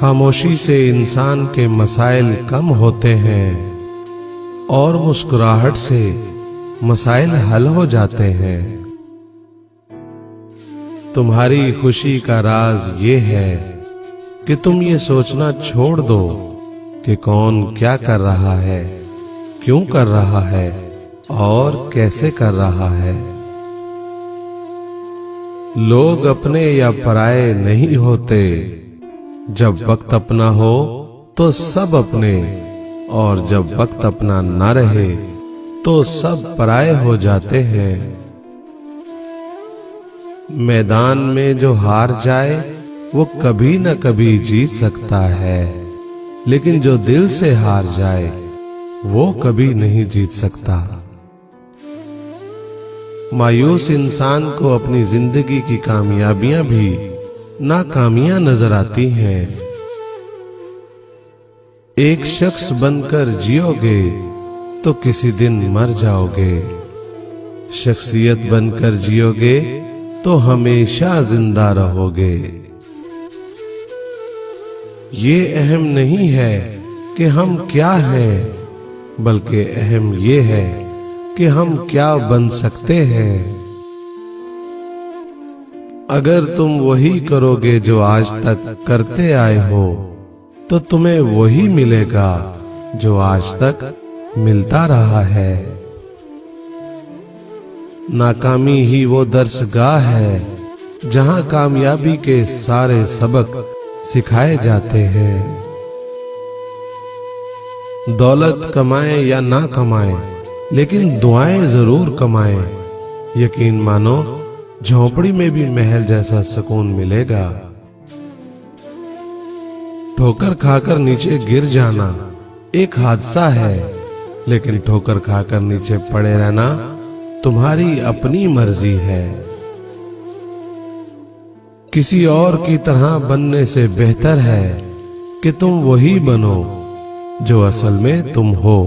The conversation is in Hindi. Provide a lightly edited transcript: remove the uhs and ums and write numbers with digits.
खामोशी से इंसान के मसाइल कम होते हैं और मुस्कुराहट से मसाइल हल हो जाते हैं। तुम्हारी खुशी का राज ये है कि तुम ये सोचना छोड़ दो कि कौन क्या कर रहा है, क्यों कर रहा है और कैसे कर रहा है। लोग अपने या पराये नहीं होते, जब वक्त अपना हो तो सब अपने, और जब वक्त अपना ना रहे तो सब पराये हो जाते हैं। मैदान में जो हार जाए वो कभी न कभी जीत सकता है, लेकिन जो दिल से हार जाए वो कभी नहीं जीत सकता। मायूस इंसान को अपनी जिंदगी की कामयाबियां भी नाकामियां नजर आती हैं। एक शख्स बनकर जियोगे तो किसी दिन मर जाओगे, शख्सियत बनकर जियोगे तो हमेशा जिंदा रहोगे। ये अहम नहीं है कि हम क्या हैं, बल्कि अहम ये है कि हम क्या बन सकते हैं। अगर तुम वही करोगे जो आज तक करते आए हो, तो तुम्हें वही मिलेगा जो आज तक मिलता रहा है। नाकामी ही वो दर्सगाह है जहां कामयाबी के सारे सबक सिखाए जाते हैं। दौलत कमाएं या ना कमाएं, लेकिन दुआएं जरूर कमाएं। यकीन मानो झोंपड़ी में भी महल जैसा सुकून मिलेगा। ठोकर खाकर नीचे गिर जाना एक हादसा है, लेकिन ठोकर खाकर नीचे पड़े रहना तुम्हारी अपनी मर्जी है। किसी और की तरह बनने से बेहतर है कि तुम वही बनो जो असल में तुम हो।